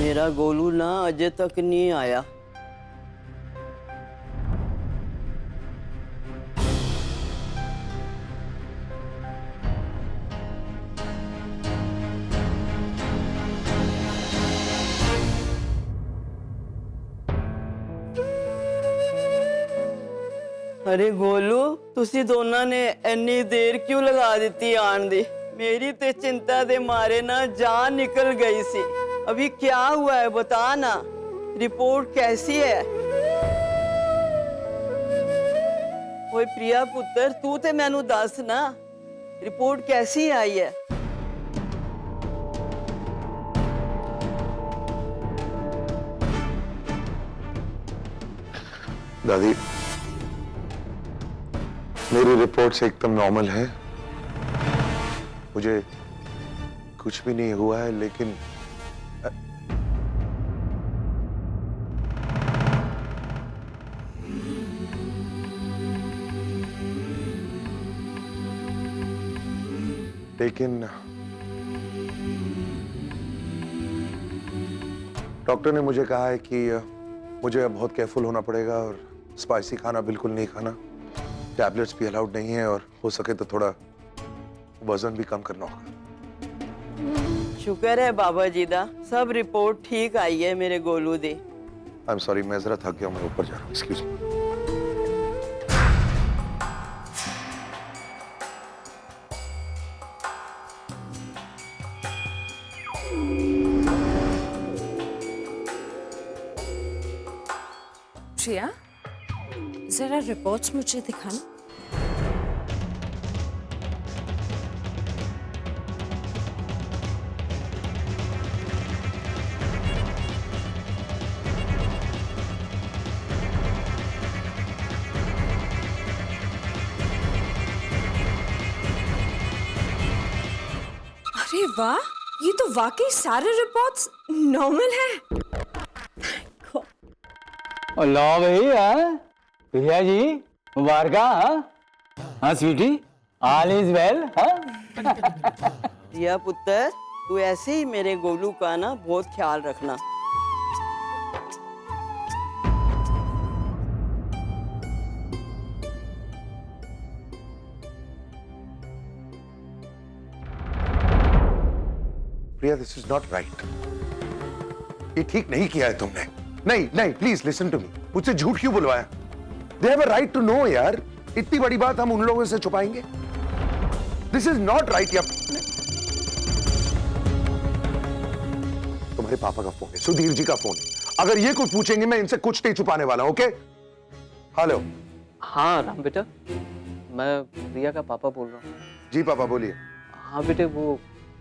मेरा गोलू ना अजय तक नहीं आया। अरे गोलू, तुसी दोनों ने इन्नी देर क्यों लगा दी आन दी? मेरी ते चिंता दे मारे ना जान निकल गई सी। अभी क्या हुआ है बता ना, रिपोर्ट कैसी है? ओए प्रिया पुत्र, तू ते मैनू दस ना, रिपोर्ट कैसी आई है? दादी, मेरी रिपोर्ट्स एकदम नॉर्मल है। मुझे कुछ भी नहीं हुआ है, लेकिन डॉक्टर ने मुझे कहा है कि मुझे अब बहुत केयरफुल होना पड़ेगा और स्पाइसी खाना बिल्कुल नहीं खाना, टैबलेट्स भी अलाउड नहीं है और हो सके तो थोड़ा वजन भी कम करना होगा। शुक्र है बाबा जी दा, सब रिपोर्ट ठीक आई है मेरे गोलू दी। आई एम सॉरी, मैं जरा थक गया हूं, मैं ऊपर जा रहा हूं। Excuse me. प्रिया, जरा रिपोर्ट्स मुझे दिखाना। अरे वाह, ये तो वाकई सारे रिपोर्ट्स नॉर्मल है। लो भाई, भैया जी मुबारक। हाँ स्वीटी, ऑल इज वेल। प्रिया पुत्र, तू ऐसे ही मेरे गोलू का ना बहुत ख्याल रखना। प्रिया, दिस इज नॉट राइट। ये ठीक नहीं किया है तुमने। नहीं नहीं, प्लीज लिसन टू मी। मुझसे झूठ क्यों बुलवाया? They have a right to know यार। इतनी बड़ी बात हम उन लोगों से छुपाएंगे? दिस इज नॉट राइट यार। तुम्हारे पापा का फोन है, सुधीर जी का फोन है। अगर ये कुछ पूछेंगे, मैं इनसे कुछ नहीं छुपाने वाला। ओके? हेलो। हाँ राम बेटा, मैं प्रिया का पापा बोल रहा हूँ। जी पापा बोलिए। हाँ बेटे, वो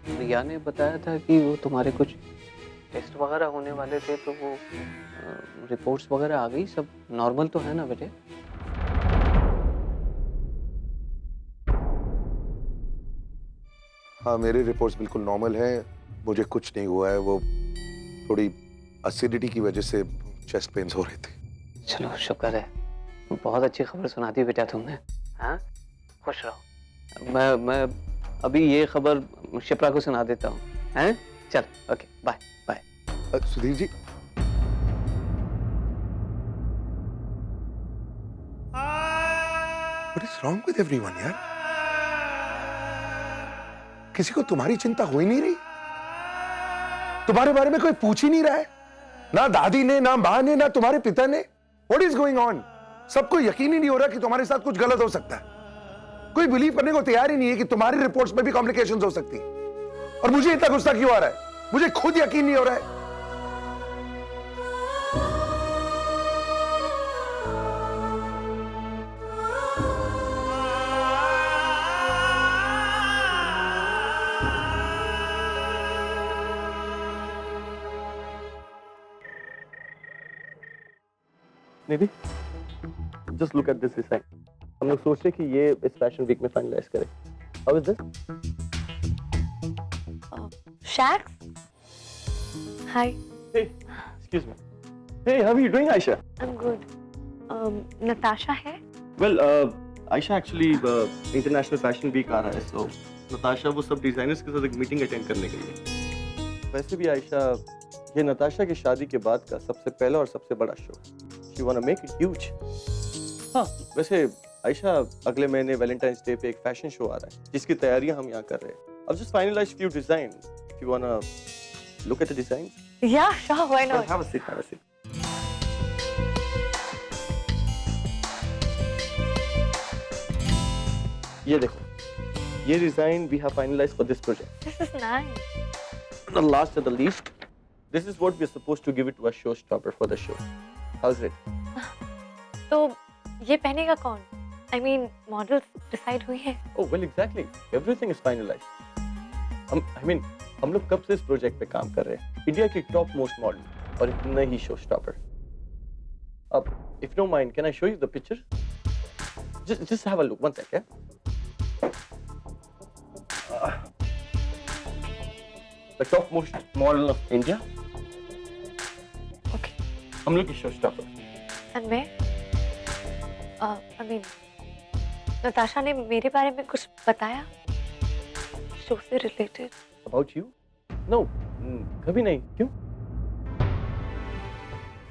प्रिया ने बताया था कि वो तुम्हारे कुछ टेस्ट वगैरह होने वाले थे, तो वो रिपोर्ट्स वगैरह आ गई, सब नॉर्मल तो है ना बेटे? हाँ, मेरी रिपोर्ट्स बिल्कुल नॉर्मल है। मुझे कुछ नहीं हुआ है। वो थोड़ी एसिडिटी की वजह से चेस्ट पेन्स हो रहे थे। चलो शुक्र है, बहुत अच्छी खबर सुना दी बेटा तुमने। हाँ, खुश रहो। मैं अभी ये खबर शिप्रा को सुना देता हूँ। हैं? चल, okay, bye bye. Sudhir ji, What is wrong with everyone यार? किसी को तुम्हारी चिंता हो ही नहीं रही? तुम्हारे बारे में कोई पूछ ही नहीं रहा है? ना दादी ने, ना मां ने, ना तुम्हारे पिता ने। What is going on? सबको यकीन ही नहीं हो रहा कि तुम्हारे साथ कुछ गलत हो सकता है। कोई बिलीव करने को तैयार ही नहीं है कि तुम्हारी रिपोर्ट्स में भी कॉम्प्लिकेशंस हो सकती हैं। और मुझे इतना गुस्सा क्यों आ रहा है? मुझे खुद यकीन नहीं हो रहा है। निधि, just look at this design. हम लोग सोच रहे कि ये इस फैशन वीक में फाइनलाइज करें। How is this? Shax? Hi. Hey, excuse me. Hey, how are you doing, Aisha? I'm good. Natasha है? Well, Aisha actually international fashion week आ रहा है, so Natasha वो सब डिजाइनर्स के साथ एक मीटिंग अटेंड करने गई है। वैसे भी आयशा ये नताशा की शादी के बाद का सबसे पहला और सबसे बड़ा show. She wanna make it huge. हाँ, वैसे आयशा अगले महीने वैलेंटाइंस डे पे एक फैशन शो आ रहा है जिसकी तैयारियां हम यहाँ कर रहे हैं। I've just finalized few designs. If you wanna look at the designs. Yeah, sure, why not? Have a seat, have a seat. ये देखो, ये design we have finalized for this project. This is nice. The last and the least, this is what we are supposed to give it to a showstopper for the show. How's it? तो ये पहनेगा कौन? I mean, models decide हुई है? Oh well, exactly. Everything is finalized. हम लोग कब से इस प्रोजेक्ट पे काम कर रहे हैं? इंडिया की टॉप मोस्ट मॉडल और इतना ही शोस्टॉपर। अब, if you don't mind, can I show you the picture? Just have a look. One sec, yeah? The top most model of India. Okay. हम लोग की शोस्टॉपर। And मैं? I mean, Natasha ने मेरे बारे में कुछ बताया? शो से रिलेटेड? About you? No, कभी नहीं। क्यों?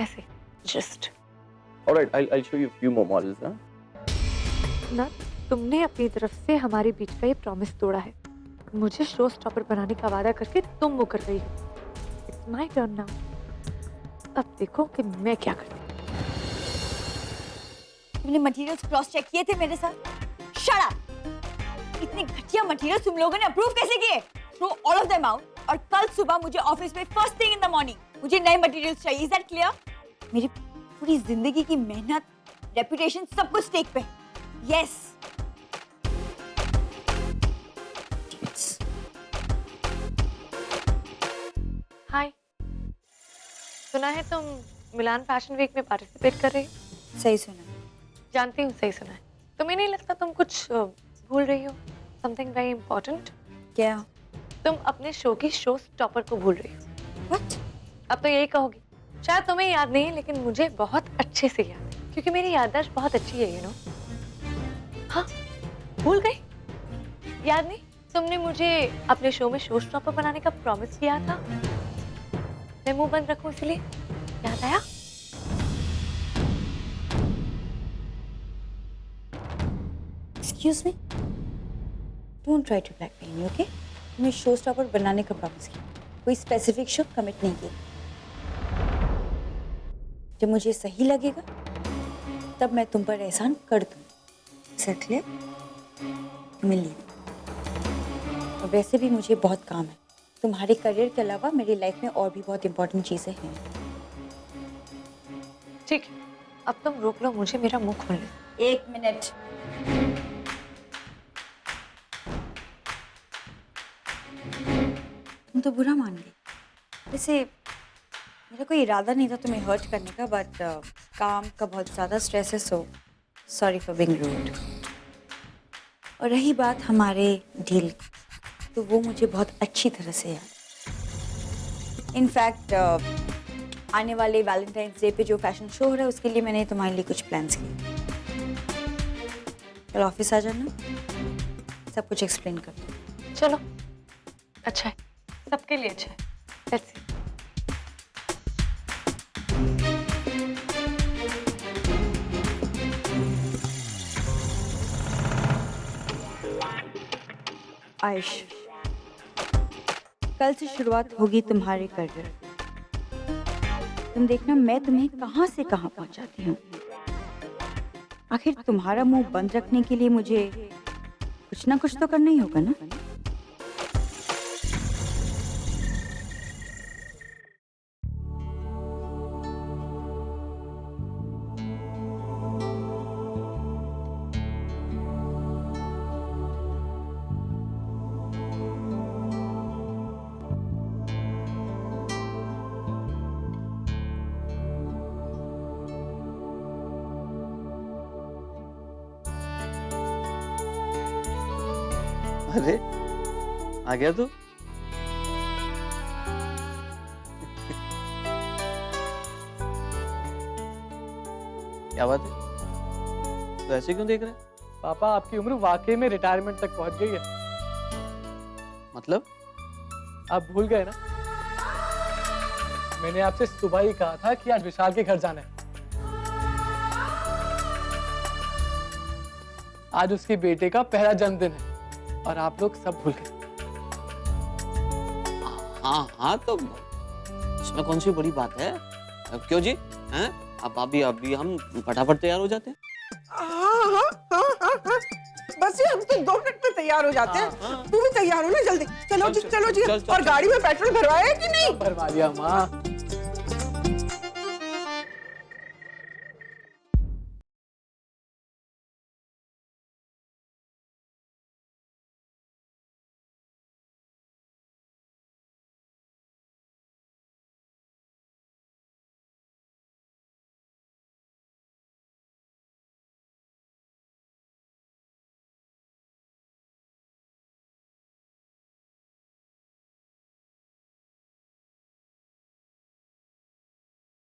ऐसे, just. All right, I'll show you a few more models, huh? ना, तुमने अपनी तरफ से हमारे बीच का ये प्रॉमिस तोड़ा है। मुझे शो स्टॉपर बनाने का वादा करके तुम मुकर रही हो। It's my turn now. अब देखो कि मैं क्या करती हूँ। तुमने मटेरियल्स क्रॉस चेक किए थे मेरे साथ? Shut up! इतने घटिया मटेरियल्स तुम लोगों ने अप्रूव कैसे किए? Throw all of them out और कल सुबह मुझे ऑफिस में first thing in the morning मुझे नए मटेरियल्स चाहिए। Is that clear? मेरी पूरी जिंदगी की मेहनत, रेपुटेशन सब कुछ स्टेक पे। यस। हाय, सुना है तुम मिलान फैशन वीक में पार्टिसिपेट कर रही हो? सही सुना। जानती हूँ सही सुना है। तुम्हें नहीं लगता तुम कुछ भूल रही हो? Something very important. क्या? तुम अपने शो की शो स्टॉपर को भूल रही हो। व्हाट? अब तो यही कहोगी। शायद तुम्हें याद नहीं है लेकिन मुझे बहुत अच्छे से याद है क्योंकि मेरी याददाश्त बहुत अच्छी है, यू नो। हाँ, भूल गई? याद नहीं? तुमने मुझे अपने शो में शो स्टॉपर बनाने का प्रॉमिस किया था। मैं मुंह बंद रखूं इसलिए? याद आया? Excuse me, don't try to blackmail me, okay? तुमने शो स्टॉपर बनाने का प्रॉमिस किया, कोई स्पेसिफिक शो कमिट नहीं किया। जब मुझे सही लगेगा तब मैं तुम पर एहसान कर दूँ। Set clear? मैं लीव। और वैसे भी मुझे बहुत काम है। तुम्हारे करियर के अलावा मेरी लाइफ में और भी बहुत इंपॉर्टेंट चीजें हैं। ठीक है, अब तुम रोक लो मुझे मेरा मुंह खोलने। एक मिनट। तुम तो बुरा मान गई। वैसे मेरा कोई इरादा नहीं था तुम्हें हर्ट करने का, बट काम का बहुत ज़्यादा स्ट्रेस है, so sorry for being rude. और रही बात हमारे डील की, तो वो मुझे बहुत अच्छी तरह से याद। इनफैक्ट आने वाले वैलेंटाइंस डे पे जो फैशन शो हो रहा है उसके लिए मैंने तुम्हारे लिए कुछ प्लान्स किए। कल ऑफिस आ जाना, सब कुछ एक्सप्लेन कर दूँ। चलो, अच्छा है, सबके लिए अच्छा है। Let's see. आयुष, कल से शुरुआत होगी तुम्हारे करियर। तुम देखना मैं तुम्हें कहां से कहां पहुंचाती हूँ। आखिर तुम्हारा मुंह बंद रखने के लिए मुझे कुछ ना कुछ तो करना ही होगा ना। अरे आ गया तू? क्या बात है? तो ऐसे क्यों देख रहे हैं? पापा आपकी उम्र वाकई में रिटायरमेंट तक पहुंच गई है। मतलब? आप भूल गए ना, मैंने आपसे सुबह ही कहा था कि आज विशाल के घर जाना है। आज उसके बेटे का पहला जन्मदिन है और आप लोग सब भूल गए। हाँ हाँ, तो इसमें कौन सी बड़ी बात है? अब क्यों जी? हैं? अब अभी हम फटाफट तैयार हो जाते हैं। हाँ। बस ये हम तो 2 मिनट में तैयार हो जाते हैं। तू भी तैयार हो ना, जल्दी चलो जी, चलो जी। और गाड़ी में पेट्रोल भरवाया कि नहीं? भरवा लिया माँ।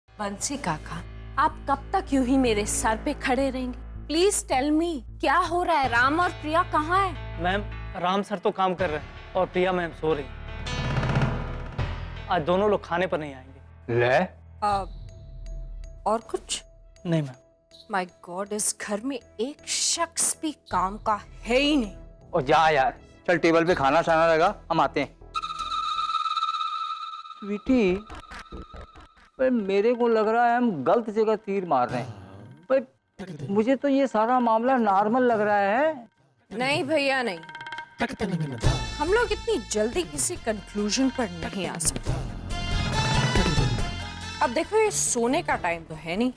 बंसी काका, आप कब तक यूं ही मेरे सर पे खड़े रहेंगे? प्लीज टेल मी, क्या हो रहा है? राम और प्रिया कहाँ है? मैम, राम सर तो काम कर रहे हैं और प्रिया मैम सो रही हैं। आज दोनों लोग खाने पर नहीं आएंगे। ले और कुछ? नहीं मैम। माय गॉड, इस घर में एक शख्स भी काम का है ही नहीं। और जा यार, चल टेबल पे खाना शाना लगा, हम आते हैं। स्वीटी, पर मेरे को लग रहा है हम गलत जगह तीर मार रहे हैं। पर मुझे तो ये सारा मामला नॉर्मल लग रहा है। नहीं भैया नहीं, हम लोग इतनी जल्दी किसी कंक्लूजन पर नहीं आ सकते। अब देखो, ये सोने का टाइम तो है नहीं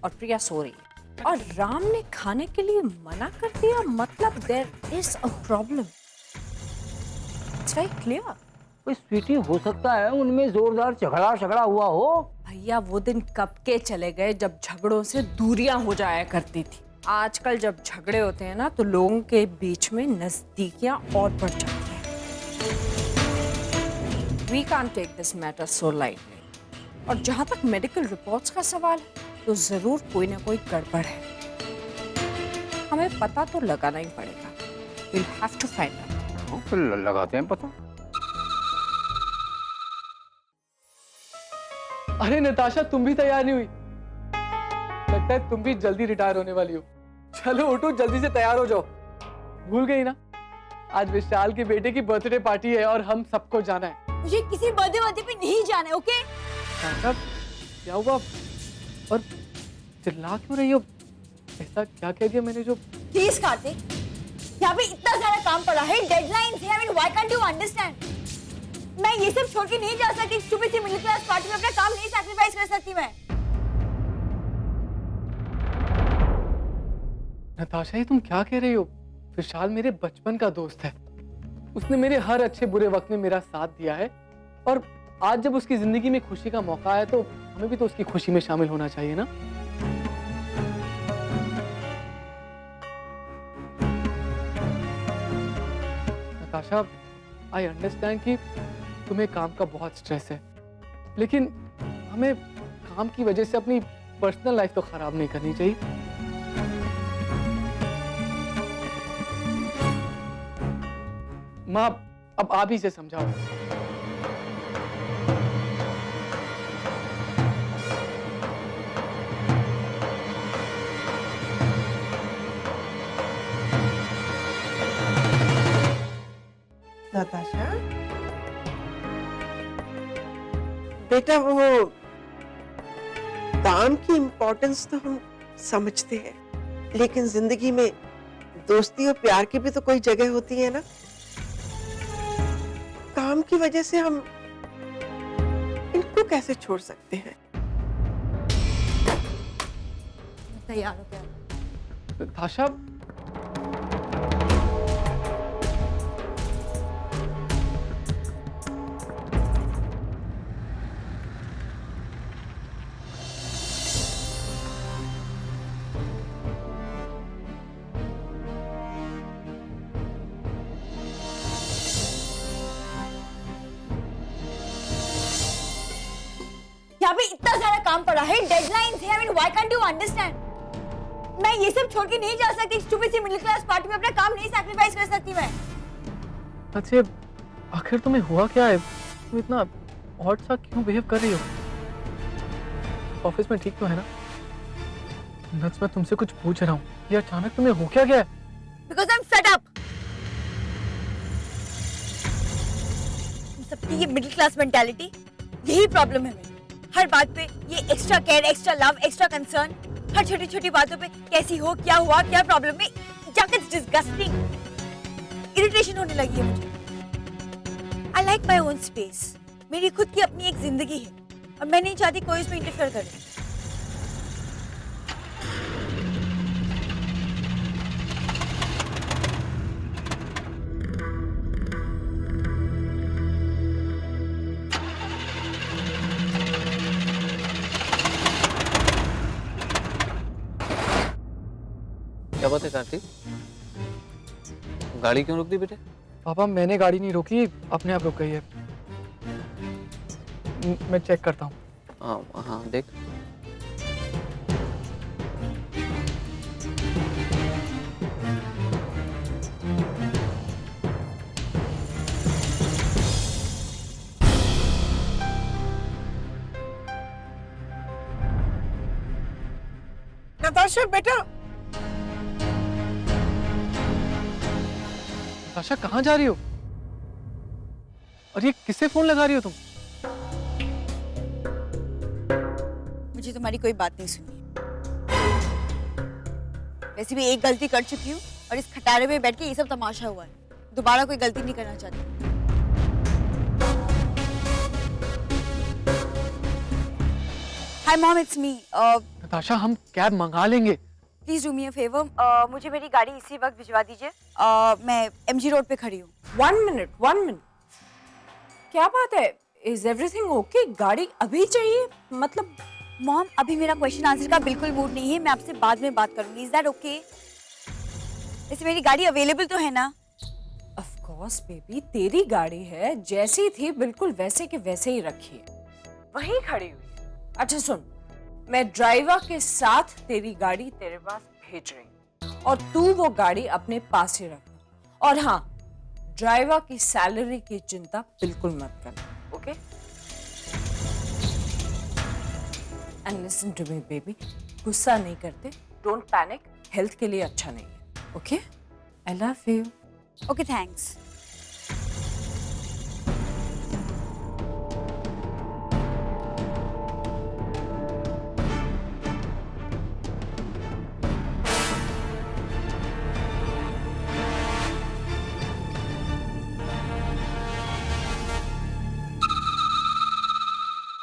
और प्रिया सो रही है और राम ने खाने के लिए मना कर दिया, मतलब there is a problem. It's very clear. Sweetie, हो सकता है उनमें जोरदार झगड़ा हुआ हो। भैया, वो दिन कब के चले गए जब झगड़ों से दूरियां हो जाया करती थी। आजकल जब झगड़े होते हैं ना, तो लोगों के बीच में नजदीकियां और बढ़ जाती हैं। We can't take this matter so lightly. और जहां तक मेडिकल रिपोर्ट्स का सवाल है, तो जरूर कोई ना कोई गड़बड़ है। हमें पता तो लगाना ही पड़ेगा। We'll have to find out. फिर लगाते हैं पता। अरे नताशा, तुम भी तैयार नहीं हुई? लगता है तुम भी जल्दी रिटायर होने वाली हो। चलो उठो, जल्दी से तैयार हो जाओ। भूल गई ना, आज विशाल के बेटे की बर्थडे पार्टी है और हम सबको जाना है। मुझे किसी बर्थडे पे नहीं जाना है, ओके? क्या हुआ? और चिल्ला क्यों रही हो? ऐसा क्या कह दिया मैंने जो? प्लीज कार्तिक, यहाँ पे इतना सारा काम पड़ा है, डेडलाइंस है। I mean, why can't you understand? मैं ये सब छोड़ के नहीं जा सकती। स्टूपिड सी मिडिल क्लास पार्टी में अपना काम नहीं सैक्रिफाइस कर सकती मैं। नताशा, ये तुम क्या कह रही हो? विशाल मेरे बचपन का दोस्त है। उसने मेरे हर अच्छे बुरे वक्त में मेरा साथ दिया है और आज जब उसकी जिंदगी में खुशी का मौका है तो हमें भी तो उसकी खुशी में शामिल होना चाहिए ना। नताशा, आई अंडरस्टैंड कि तुम्हें काम का बहुत स्ट्रेस है, लेकिन हमें काम की वजह से अपनी पर्सनल लाइफ तो खराब नहीं करनी चाहिए। माँ, अब आप ही से समझाओ। नताशा बेटा, वो काम की इम्पोर्टेंस तो हम समझते हैं, लेकिन जिंदगी में दोस्ती और प्यार की भी तो कोई जगह होती है ना। काम की वजह से हम इनको कैसे छोड़ सकते हैं? तैयार हो गया। नताशा, यहाँ पे इतना सारा काम पड़ा है, डेडलाइंस है। I mean, why can't you understand? मैं ये सब छोड़ के नहीं जा सकती। स्टूपिड सी मिडिल क्लास पार्टी में अपना काम नहीं सैक्रिफाइस कर सकती मैं। अच्छा, आखिर तुम्हें हुआ क्या है? तुम इतना ऑड सा क्यों बिहेव कर रही हो? ऑफिस में ठीक तो है ना? नट्स, मैं तुमसे कुछ पूछ रहा हूँ, ये अचानक तुम्हें हो क्या गया है? Because I'm fed up. सबकी ये मिडिल क्लास मेंटालिटी, यही प्रॉब्लम है मेरी। हर बात पे ये extra care, extra love, extra concern, हर छोटी छोटी बातों पे कैसी हो, क्या हुआ, क्या प्रॉब्लम है, इट्स डिस्गस्टिंग। इरिटेशन होने लगी है मुझे। I like my own space. मेरी खुद की अपनी एक जिंदगी है और मैं नहीं चाहती कोई इसमें इंटरफेयर करे। क्या बात है कार्तिक, गाड़ी क्यों रोक दी बेटे? पापा मैंने गाड़ी नहीं रोकी, अपने आप रुक गई है। मैं चेक करता हूँ। हाँ हाँ देख। नताशा बेटा, आशा कहाँ जा रही हो? और ये किससे फोन लगा रही हो तुम? मुझे तुम्हारी कोई बात नहीं सुनी। वैसे भी एक गलती कर चुकी हूँ और इस खटारे में बैठ के ये सब तमाशा हुआ है। दोबारा कोई गलती नहीं करना चाहती। Hi mom, it's me. Natasha हम कैब मंगा लेंगे। Please do me a favour, मुझे मेरी गाड़ी इसी वक्त भिजवा दीजिए। मैं एमजी रोड पे खड़ी हूँ। 1 मिनट। क्या बात है? Is everything okay? गाड़ी अभी चाहिए? मतलब मॉम, अभी मेरा क्वेश्चन आंसर का बिल्कुल मूड नहीं है। मैं आपसे बाद में बात करूंगी। Is that okay? वैसे मेरी गाड़ी अवेलेबल तो है ना? ऑफ कोर्स बेबी, तेरी गाड़ी है, जैसी थी बिल्कुल वैसे के वैसे ही रखी है, वहीं खड़ी हुई है। अच्छा सुन, मैं ड्राइवर के साथ तेरी गाड़ी तेरे पास भेज रही हूँ और तू वो गाड़ी अपने पास ही रखना। और हाँ, ड्राइवर की सैलरी की चिंता बिल्कुल मत करना, okay? And listen to me baby, गुस्सा नहीं करते, डोंट पैनिक, हेल्थ के लिए अच्छा नहीं है, okay? I love you. Okay, thanks.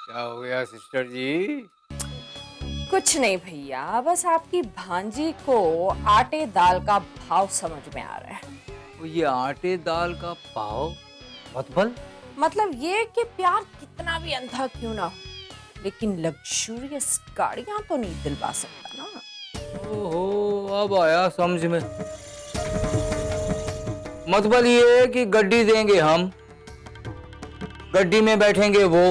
क्या हो गया सिस्टर जी? कुछ नहीं भैया, बस आपकी भांजी को आटे दाल का भाव समझ में आ रहा है। ये आटे दाल का पाव मतलब ये कि प्यार कितना भी अंधा क्यों ना हो, लेकिन लग्जूरियस गाड़ियां तो नहीं दिलवा सकता ना। ओहो, अब आया समझ में। मतलब ये है कि गड्डी देंगे हम, गड्डी में बैठेंगे वो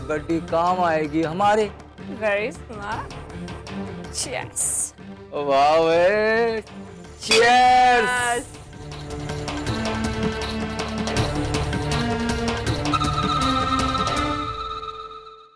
गड्डी काम आएगी हमारे। Very smart. चीयर्स। वाह, चीयर्स।